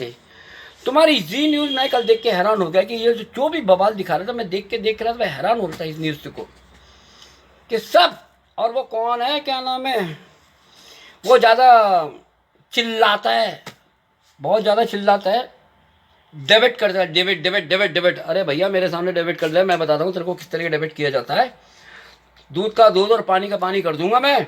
करते। तुम्हारी जी न्यूज़ मैं कल देख के हैरान हो गया कि ये जो भी बवाल दिखा रहा था, मैं देख रहा था, मैं हैरान हो रहा था इस न्यूज़ को कि सब। और वो कौन है, क्या नाम है, वो ज़्यादा चिल्लाता है, बहुत ज़्यादा चिल्लाता है, डेबिट करता है, डेबिट डेबिट डेबिट डेबिट। अरे भैया मेरे सामने डेबिट कर ले, मैं बताता हूँ तेरे को किस तरह का डेबिट किया जाता है। दूध का दूध और पानी का पानी कर दूंगा मैं।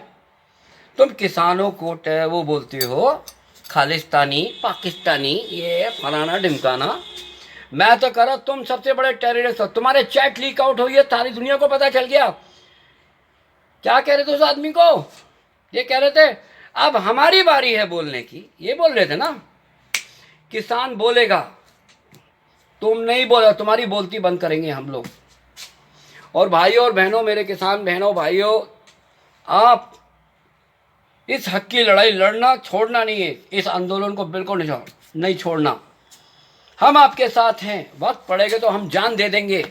तुम किसानों को वो बोलते हो खालिस्तानी, पाकिस्तानी, ये फलाना ढिमकाना। मैं तो कह रहा तुम सबसे बड़े टेररिस्ट हो। तुम्हारे चैट लीक आउट हुई है, सारी दुनिया को पता चल गया। क्या कह रहे थे उस आदमी को, ये कह रहे थे अब हमारी बारी है बोलने की, ये बोल रहे थे ना। किसान बोलेगा, तुम नहीं बोलो, तुम्हारी बोलती बंद करेंगे हम लोग। और भाइयों और बहनों, मेरे किसान बहनों भाइयों, आप इस हक की लड़ाई लड़ना छोड़ना नहीं है। इस आंदोलन को बिल्कुल नहीं छोड़ना। हम आपके साथ हैं, वक्त पड़ेगा तो हम जान दे देंगे,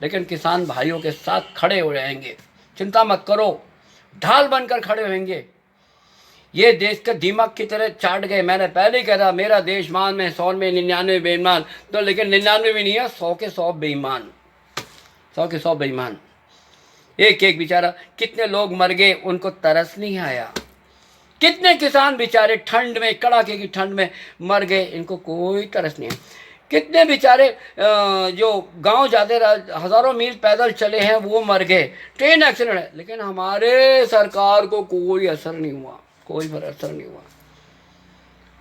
लेकिन किसान भाइयों के साथ खड़े हो जाएंगे। चिंता मत करो, ढाल बनकर खड़े होंगे। ये देश के दिमाग की तरह चाट गए। मैंने पहले ही कहा मेरा देश मान में 100 में 99 बेईमान, तो लेकिन 99 भी नहीं है, 100 के 100 बेईमान, 100 के 100 बेईमान। एक एक बेचारा, कितने लोग मर गए, उनको तरस नहीं आया। कितने किसान बेचारे ठंड में, कड़ाके की ठंड में मर गए, इनको कोई तरस नहीं है। कितने बेचारे जो गांव जाते हज़ारों मील पैदल चले हैं, वो मर गए, ट्रेन एक्सीडेंट है, लेकिन हमारे सरकार को कोई असर नहीं हुआ, कोई असर नहीं हुआ।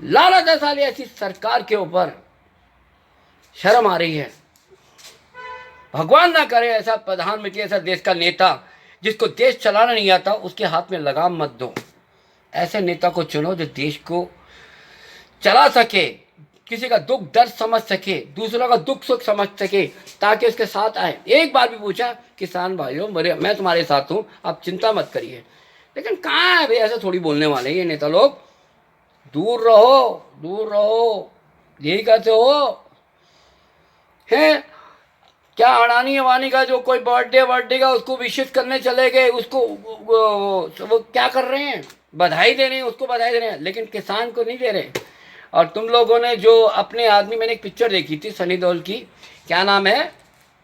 लालच है साली ऐसी सरकार के ऊपर, शर्म आ रही है। भगवान ना करे ऐसा प्रधानमंत्री, ऐसा देश का नेता जिसको देश चलाना नहीं आता, उसके हाथ में लगाम मत दो। ऐसे नेता को चुनो जो देश को चला सके, किसी का दुख दर्द समझ सके, दूसरों का दुख सुख समझ सके, ताकि उसके साथ आए। एक बार भी पूछा, किसान भाइयों मैं तुम्हारे साथ हूँ, आप चिंता मत करिए। लेकिन कहाँ है भाई, ऐसे थोड़ी बोलने वाले ये नेता लोग। दूर रहो, दूर रहो, यही कहते हो हैं। क्या अडानी अवानी का जो कोई बर्थडे का उसको विशेष करने चले गए, उसको वो क्या कर रहे हैं, बधाई दे रहे हैं, उसको बधाई दे रहे हैं, लेकिन किसान को नहीं दे रहे। और तुम लोगों ने जो अपने आदमी, मैंने एक पिक्चर देखी थी सनी देओल की, क्या नाम है,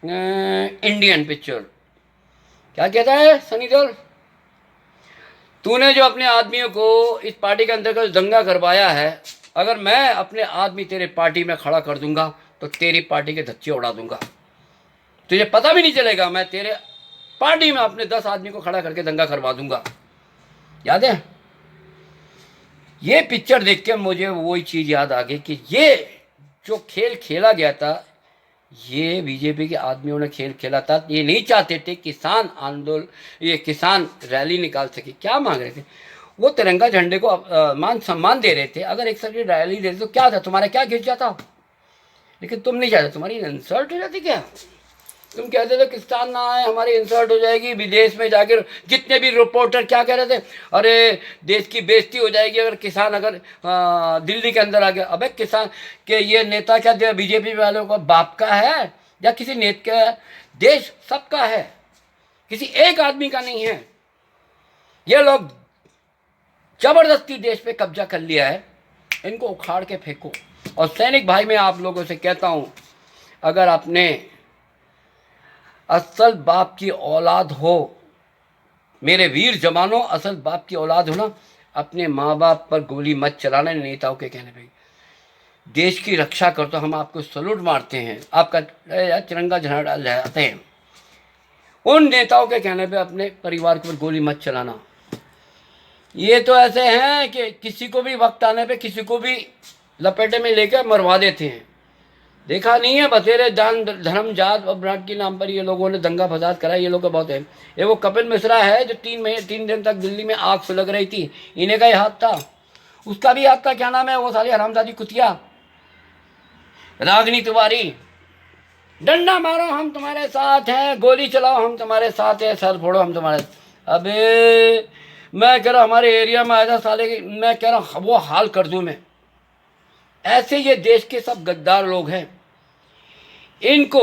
इंडियन पिक्चर, क्या कहता है सनी देओल, तूने जो अपने आदमियों को इस पार्टी के अंदर का दंगा करवाया है, अगर मैं अपने आदमी तेरे पार्टी में खड़ा कर दूंगा तो तेरी पार्टी के धच्चे उड़ा दूंगा, तुझे पता भी नहीं चलेगा। मैं तेरे पार्टी में अपने 10 आदमी को खड़ा करके दंगा करवा दूंगा। याद है? ये पिक्चर देख के मुझे वही चीज़ याद आ गई कि ये जो खेल खेला गया था, ये बीजेपी के आदमियों ने खेल खेला था। ये नहीं चाहते थे किसान आंदोलन, ये किसान रैली निकाल सके। क्या मांग रहे थे वो, तिरंगा झंडे को मान सम्मान दे रहे थे। अगर एक साथ रैली देते तो क्या था, तुम्हारा क्या गिर जाता, लेकिन तुम नहीं चाहते, तुम्हारी इंसल्ट हो जाती। क्या तुम कहते थे किसान ना आए हमारी इंसल्ट हो जाएगी, विदेश में जाकर जितने भी रिपोर्टर क्या कह रहे थे, अरे देश की बेइज्जती हो जाएगी अगर किसान अगर दिल्ली के अंदर आ गया। अबे किसान के ये नेता क्या बीजेपी वालों का बाप का है या किसी नेता का? देश सबका है, किसी एक आदमी का नहीं है। ये लोग जबरदस्ती देश पे कब्जा कर लिया है, इनको उखाड़ के फेंको। और सैनिक भाई मैं आप लोगों से कहता हूं, अगर आपने असल बाप की औलाद हो, मेरे वीर जवानों, असल बाप की औलाद हो ना, अपने माँ बाप पर गोली मत चलाना नेताओं के कहने पे। देश की रक्षा कर तो हम आपको सलूट मारते हैं, आपका तिरंगा झंडा लहराते हैं। उन नेताओं के कहने पे अपने परिवार के ऊपर गोली मत चलाना। ये तो ऐसे हैं कि किसी को भी वक्त आने पे किसी को भी लपेटे में लेकर मरवा देते हैं। देखा नहीं है, बतेरे दान धर्म जात और ब्रांड के नाम पर ये लोगों ने दंगा फसाद करा। ये लोग का बहुत है। ये वो कपिल मिश्रा है जो 3 दिन तक दिल्ली में आग सुलग रही थी, इन्हें का ही हाथ था, उसका भी हाथ था। क्या नाम है वो साली हरामजादी कुतिया रागनी तिवारी, डंडा मारो हम तुम्हारे साथ हैं, गोली चलाओ हम तुम्हारे साथ हैं, सर फोड़ो हम तुम्हारे। अबे मैं कह रहा हमारे एरिया में आया साले की, मैं कह रहा वो हाल कर दूं मैं। ऐसे ये देश के सब गद्दार लोग हैं, इनको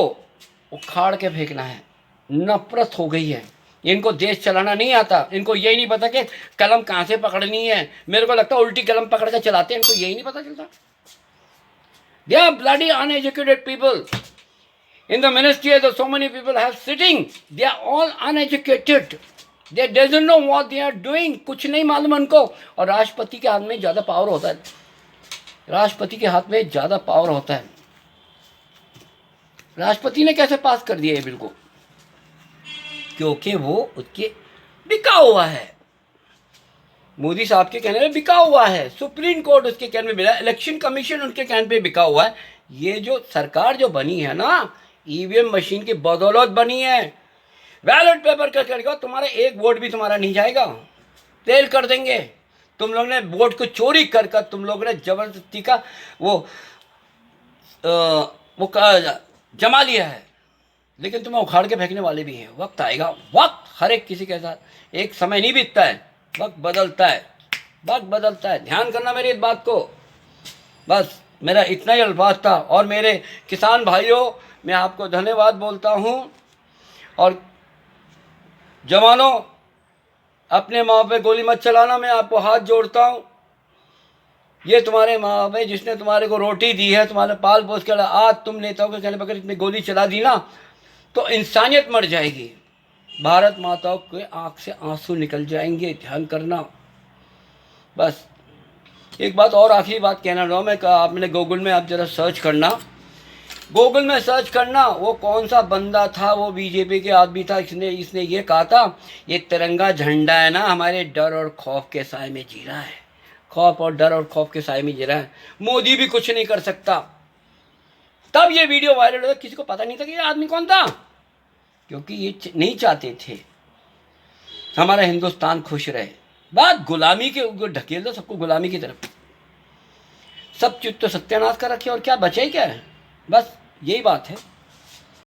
उखाड़ के फेंकना है। नफरत हो गई है, इनको देश चलाना नहीं आता। इनको यही नहीं पता कि कलम कहाँ से पकड़नी है। मेरे को लगता है उल्टी कलम पकड़ कर चलाते हैं, इनको यही नहीं पता चलता। They are bloody uneducated people. In the ministry, so many people have sitting. They are all uneducated. They doesn't know what they are doing. कुछ नहीं मालूम उनको. और राष्ट्रपति के हाथ में ज़्यादा पावर होता है. राष्ट्रपति के हाथ में ज़्यादा पावर होता है. राष्ट्रपति ने कैसे पास कर दिया ये बिल को? क्योंकि वो उसके बिका हुआ है. मोदी साहब के कहने में बिका हुआ है. सुप्रीम कोर्ट उसके कहने में बिका. इलेक्शन कमीशन उनके कहने पे बिका हुआ है. ये जो सरकार जो बनी है ना, ईवीएम मशीन की बदौलत बनी है. बैलेट पेपर का करेगा, तुम्हारा एक वोट भी तुम्हारा नहीं जाएगा. तेल कर देंगे. तुम लोग ने वोट को चोरी कर कर तुम लोग ने जबरदस्ती का वो जमा लिया है. लेकिन तुम्हें उखाड़ के फेंकने वाले भी हैं. वक्त आएगा. वक्त हर एक किसी के साथ एक समय नहीं बीतता है. वक्त बदलता है. वक्त बदलता है. ध्यान करना मेरी इस बात को. बस मेरा इतना ही अल्फाज था. और मेरे किसान भाइयों, मैं आपको धन्यवाद बोलता हूँ. और जवानों, अपने माँ पे गोली मत चलाना. मैं आपको हाथ जोड़ता हूँ. ये तुम्हारे माँ पे जिसने तुम्हारे को रोटी दी है, तुम्हारे पाल पोस कर, आज तुम नेताओं के कहने पर इतनी गोली चला दी ना, तो इंसानियत मर जाएगी. भारत माताओं के आँख से आंसू निकल जाएंगे. ध्यान करना. बस एक बात और, आखिरी बात कहना रहा मैं. आपने गूगल में आप जरा सर्च करना. गूगल में सर्च करना वो कौन सा बंदा था, वो बीजेपी के आदमी था. इसने ये कहा था, ये तिरंगा झंडा है ना, हमारे डर और खौफ के साए में जी रहा है. खौफ और डर और खौफ के साए में जी रहा है. मोदी भी कुछ नहीं कर सकता. तब ये वीडियो वायरल हुआ. किसी को पता नहीं था कि ये आदमी कौन था, क्योंकि ये नहीं चाहते थे हमारा हिंदुस्तान खुश रहे. बात गुलामी के ढकेल दो सबको गुलामी की तरफ. सब चीज तो सत्यानाश कर रखे और क्या बचे क्या है. बस यही बात है.